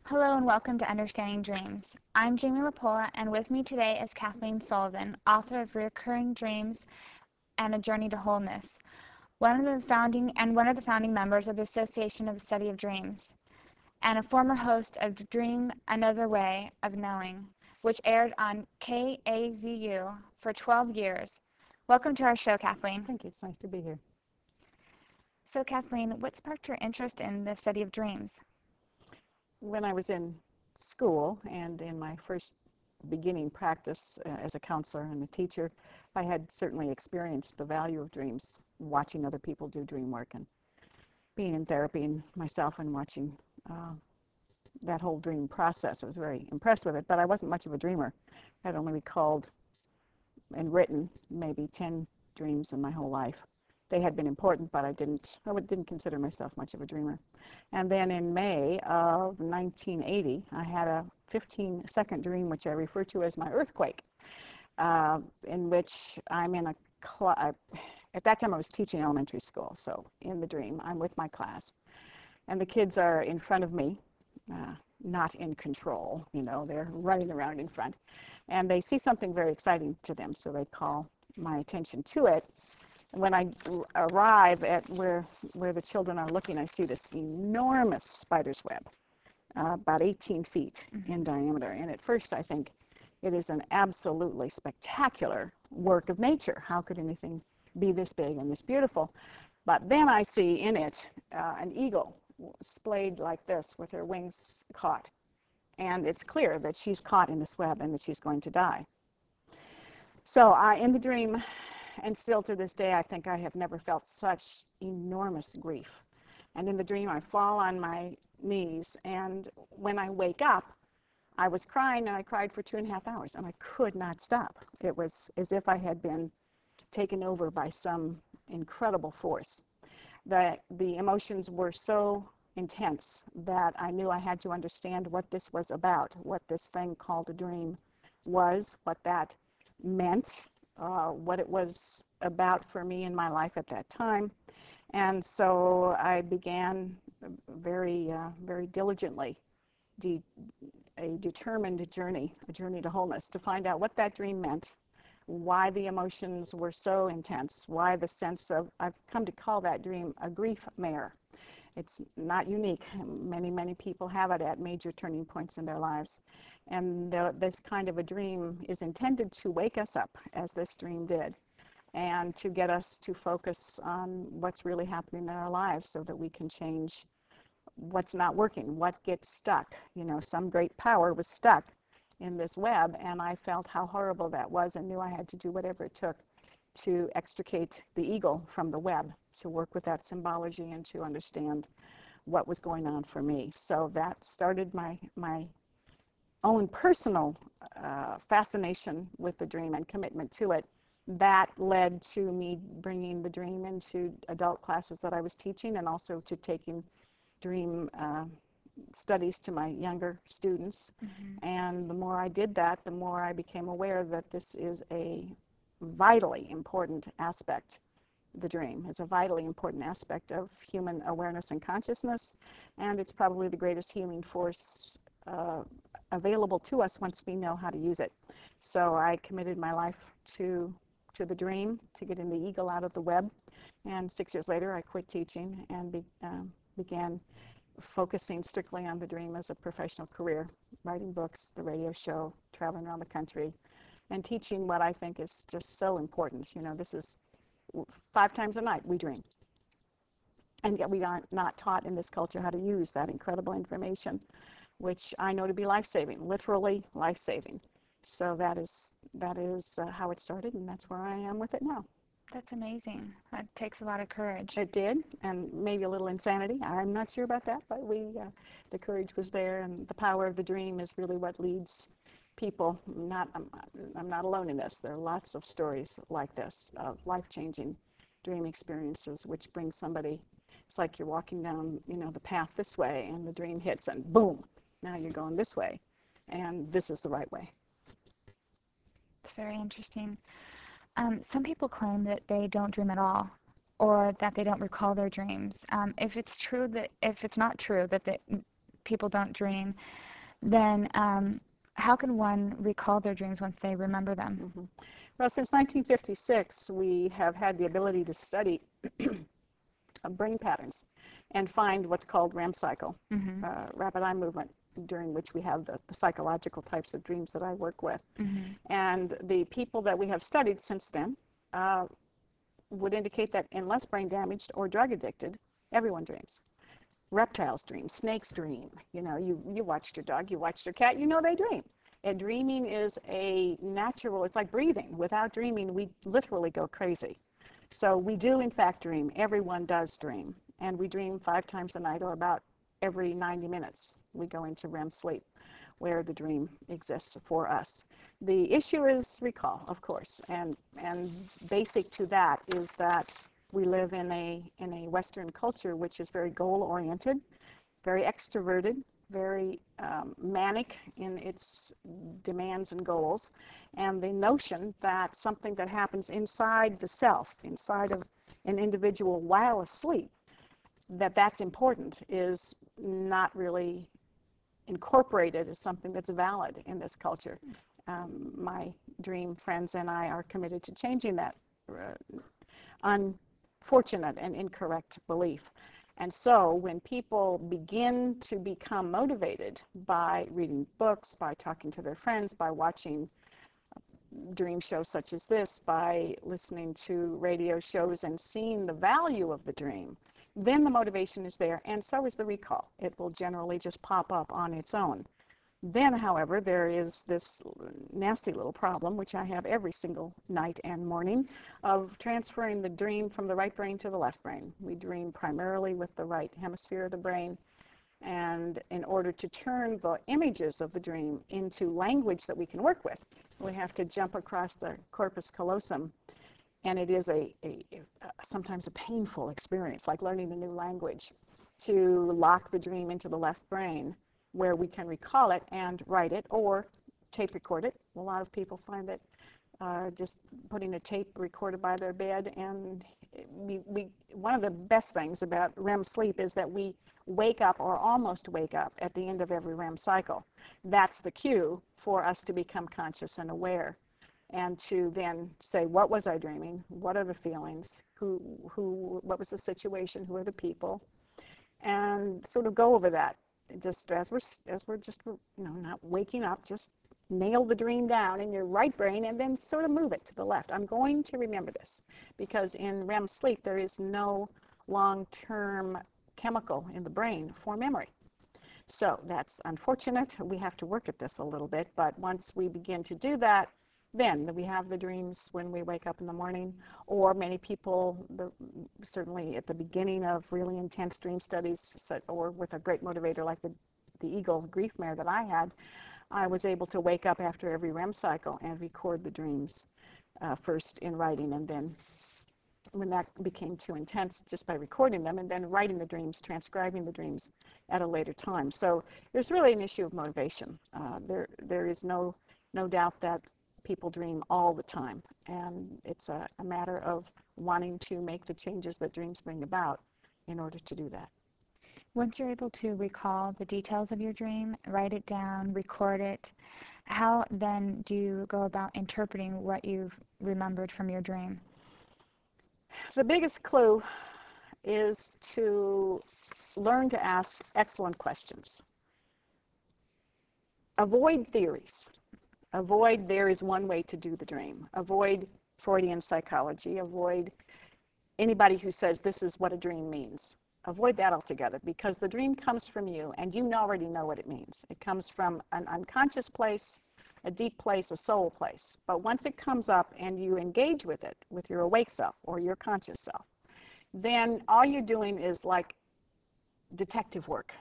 Hello and welcome to Understanding Dreams. I'm Jamie LaPolla, and with me today is Kathleen Sullivan, author of Recurring Dreams and A Journey to Wholeness, one of the founding members of the Association of the Study of Dreams, and a former host of Dream Another Way of Knowing, which aired on KAZU for 12 years. Welcome to our show, Kathleen. Thank you. It's nice to be here. So, Kathleen, what sparked your interest in the study of dreams? When I was in school and in my first beginning practice as a counselor and a teacher, I had certainly experienced the value of dreams, watching other people do dream work and being in therapy and myself and watching that whole dream process. I was very impressed with it, but I wasn't much of a dreamer. I had only recalled and written maybe 10 dreams in my whole life. They had been important, but I didn't consider myself much of a dreamer. And then in May of 1980, I had a 15-second dream, which I refer to as my earthquake, in which I'm in a class. At that time, I was teaching elementary school, so in the dream, I'm with my class. And the kids are in front of me, not in control, they're running around in front. And they see something very exciting to them, so they call my attention to it. When I arrive at where the children are looking, I see this enormous spider's web, about 18 feet in diameter. And at first I think it is an absolutely spectacular work of nature. How could anything be this big and this beautiful? But then I see in it an eagle splayed like this with her wings caught. And it's clear that she's caught in this web and that she's going to die. So in the dream, and still to this day, I think I have never felt such enormous grief. And in the dream, I fall on my knees, and when I wake up, I was crying, and I cried for 2.5 hours, and I could not stop. It was as if I had been taken over by some incredible force. The emotions were so intense that I knew I had to understand what this was about, what this thing called a dream was, what that meant, what it was about for me in my life at that time. And so I began very diligently a determined journey, a journey to wholeness, to find out what that dream meant, why the emotions were so intense, why the sense of, I've come to call that dream a grief mare. It's not unique. Many people have it at major turning points in their lives. And this kind of a dream is intended to wake us up, as this dream did, and to get us to focus on what's really happening in our lives so that we can change what's not working, what gets stuck. Some great power was stuck in this web, and I felt how horrible that was and knew I had to do whatever it took to extricate the eagle from the web, to work with that symbology and to understand what was going on for me. So that started my own personal fascination with the dream and commitment to it. That led to me bringing the dream into adult classes that I was teaching, and also to taking dream studies to my younger students. And the more I did that, the more I became aware that this is a vitally important aspect. The dream is a vitally important aspect of human awareness and consciousness, and it's probably the greatest healing force available to us once we know how to use it. So I committed my life to the dream, to getting the eagle out of the web, and 6 years later I quit teaching and began focusing strictly on the dream as a professional career, writing books, the radio show, traveling around the country, and teaching what I think is just so important. This is 5 times a night we dream, and yet we are not taught in this culture how to use that incredible information, which I know to be life-saving, literally life-saving. So that is how it started, and that's where I am with it now. That's amazing. That takes a lot of courage. It did, and maybe a little insanity. I'm not sure about that, but the courage was there, and the power of the dream is really what leads people. I'm not alone in this. There are lots of stories like this of life-changing dream experiences, which bring somebody. It's like you're walking down, the path this way, and the dream hits, and boom, now you're going this way, and this is the right way. It's very interesting. Some people claim that they don't dream at all, or that they don't recall their dreams. If it's not true that people don't dream, then how can one recall their dreams once they remember them? Mm-hmm. Well, since 1956, we have had the ability to study brain patterns and find what's called REM cycle, Mm-hmm. rapid eye movement, during which we have the psychological types of dreams that I work with. Mm-hmm. And the people that we have studied since then would indicate that unless brain damaged or drug addicted, everyone dreams. Reptiles dream, snakes dream. You know, you watched your dog, you watched your cat, you know they dream. And dreaming is a natural, it's like breathing. Without dreaming, we literally go crazy. So we do, in fact, dream. Everyone does dream. And we dream 5 times a night, or about every 90 minutes. We go into REM sleep, where the dream exists for us. The issue is recall, of course. And basic to that is that we live in a Western culture which is very goal-oriented, very extroverted, very manic in its demands and goals, and the notion that something that happens inside the self, inside of an individual while asleep, that's important, is not really incorporated as something that's valid in this culture. My dream friends and I are committed to changing that unfortunate and incorrect belief. And so when people begin to become motivated by reading books, by talking to their friends, by watching dream shows such as this, by listening to radio shows and seeing the value of the dream, then the motivation is there, and so is the recall. It will generally just pop up on its own. Then, however, there is this nasty little problem, which I have every single night and morning, of transferring the dream from the right brain to the left brain. We dream primarily with the right hemisphere of the brain, and in order to turn the images of the dream into language that we can work with, we have to jump across the corpus callosum, and it is sometimes a painful experience, like learning a new language, to lock the dream into the left brain, where we can recall it and write it or tape record it. A lot of people find that just putting a tape recorder by their bed, and one of the best things about REM sleep is that we wake up, or almost wake up, at the end of every REM cycle. That's the cue for us to become conscious and aware, and to then say, what was I dreaming? What are the feelings? What was the situation? Who are the people? And sort of go over that. Just as we're just, not waking up, just nail the dream down in your right brain and then sort of move it to the left. I'm going to remember this, because in REM sleep there is no long-term chemical in the brain for memory. So that's unfortunate. We have to work at this a little bit, but once we begin to do that, then we have the dreams when we wake up in the morning. Or many people, certainly at the beginning of really intense dream studies, or with a great motivator like the eagle grief mare that I had, I was able to wake up after every REM cycle and record the dreams, first in writing, and then when that became too intense, just by recording them, and then writing the dreams, transcribing the dreams at a later time. So there's really an issue of motivation. There is no doubt that people dream all the time, and it's a matter of wanting to make the changes that dreams bring about in order to do that. Once you're able to recall the details of your dream, write it down, record it, how then do you go about interpreting what you've remembered from your dream? The biggest clue is to learn to ask excellent questions. Avoid theories. Avoid there is one way to do the dream. Avoid Freudian psychology. Avoid anybody who says this is what a dream means. Avoid that altogether, because the dream comes from you, and you already know what it means. It comes from an unconscious place, a deep place, a soul place. But once it comes up and you engage with it, with your awake self or your conscious self, then all you're doing is like detective work.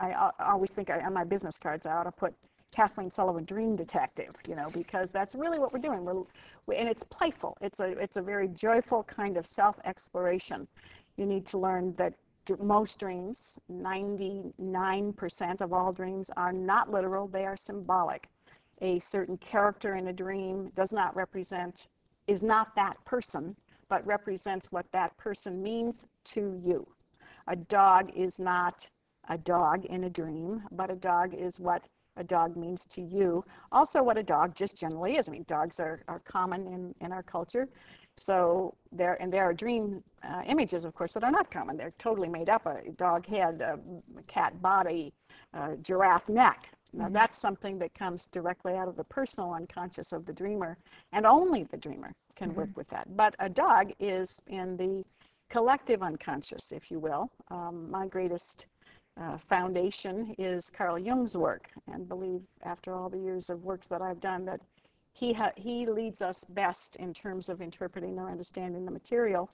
I always think on my business cards I ought to put Kathleen Sullivan, dream detective, because that's really what we're doing. And it's playful. It's a very joyful kind of self-exploration. You need to learn that most dreams, 99% of all dreams, are not literal. They are symbolic. A certain character in a dream is not that person, but represents what that person means to you. A dog is not a dog in a dream, but a dog is what a dog means to you. Also what a dog just generally is. I mean, dogs are common in our culture. So there are dream images, of course, that are not common. They're totally made up. A dog head, a cat body, giraffe neck. Now that's something that comes directly out of the personal unconscious of the dreamer, and only the dreamer can work with that. But a dog is in the collective unconscious, if you will. My greatest foundation is Carl Jung's work, and believe after all the years of works that I've done that he leads us best in terms of interpreting or understanding the material.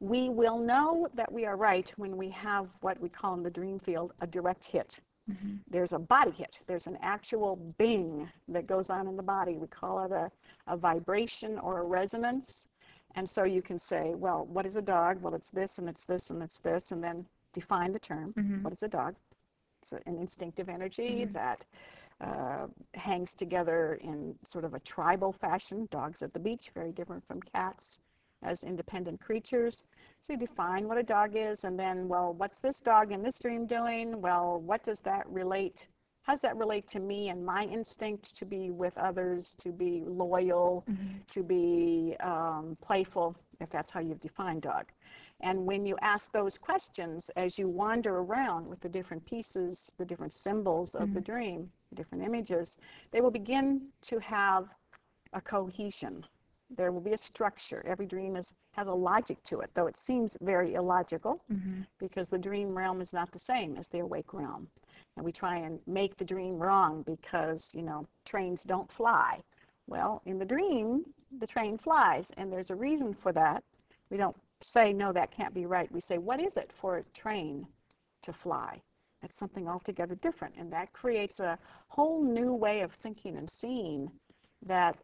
We will know that we are right when we have what we call in the dream field a direct hit. There's a body hit. There's an actual bing that goes on in the body. We call it a vibration or a resonance. And so you can say, well, what is a dog? Well, it's this, and it's this, and it's this, and then define the term. What is a dog? It's an instinctive energy that hangs together in sort of a tribal fashion. Dogs at the beach, very different from cats as independent creatures. So you define what a dog is, and then, well, what's this dog in this dream doing? Well, what does that relate? How does that relate to me and my instinct to be with others, to be loyal, to be playful, if that's how you've defined dog? And when you ask those questions, as you wander around with the different pieces, the different symbols of the dream, the different images, they will begin to have a cohesion. There will be a structure. Every dream has a logic to it, though it seems very illogical, because the dream realm is not the same as the awake realm. And we try and make the dream wrong because, you know, trains don't fly. Well, in the dream, the train flies, and there's a reason for that. We don't say, no, that can't be right. We say, what is it for a train to fly? It's something altogether different, and that creates a whole new way of thinking and seeing that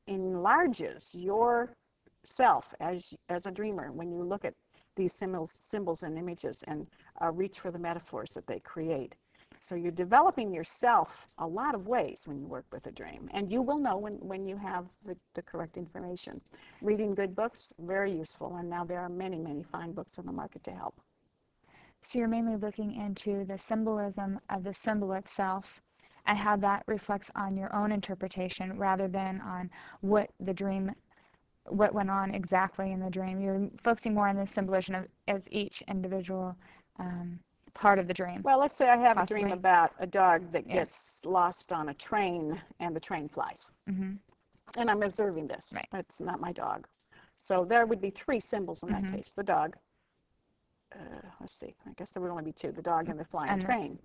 enlarges your self as a dreamer when you look at these symbols and images and reach for the metaphors that they create. So you're developing yourself a lot of ways when you work with a dream, and you will know when you have the correct information. Reading good books, very useful, and now there are many, many fine books on the market to help. So you're mainly looking into the symbolism of the symbol itself and how that reflects on your own interpretation rather than on what went on exactly in the dream. You're focusing more on the symbolism of each individual part of the dream. Well, let's say I have a dream about a dog that gets lost on a train and the train flies. And I'm observing this. Right. It's not my dog. So there would be three symbols in that case. The dog, let's see, I guess there would only be two, the dog and the flying train.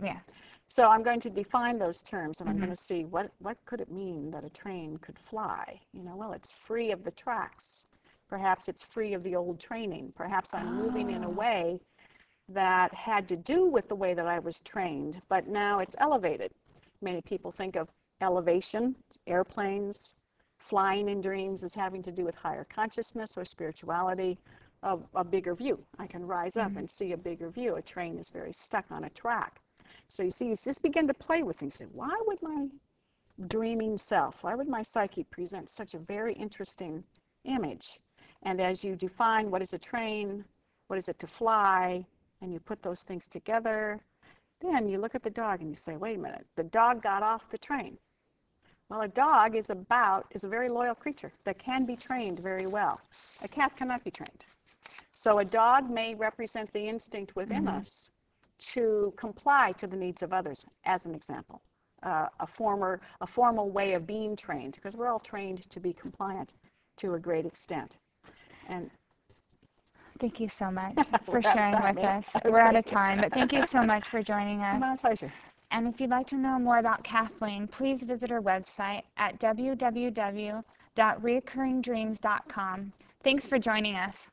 So I'm going to define those terms, and I'm going to see what could it mean that a train could fly. You know, well, it's free of the tracks. Perhaps it's free of the old training. Perhaps I'm moving in a way that had to do with the way that I was trained, but now it's elevated. Many people think of elevation, airplanes, flying in dreams as having to do with higher consciousness or spirituality, a bigger view. I can rise up and see a bigger view. A train is very stuck on a track. So you see, you just begin to play with things. Why would my dreaming self, why would my psyche present such a very interesting image? And as you define what is a train, what is it to fly, and you put those things together, then you look at the dog and you say, wait a minute, the dog got off the train. Well, a dog is a very loyal creature that can be trained very well. A cat cannot be trained. So a dog may represent the instinct within us to comply to the needs of others, as an example. A formal way of being trained, because we're all trained to be compliant to a great extent. And thank you so much for sharing with us. We're out of time, but thank you so much for joining us. My pleasure. And if you'd like to know more about Kathleen, please visit her website at www.reoccurringdreams.com. Thanks for joining us.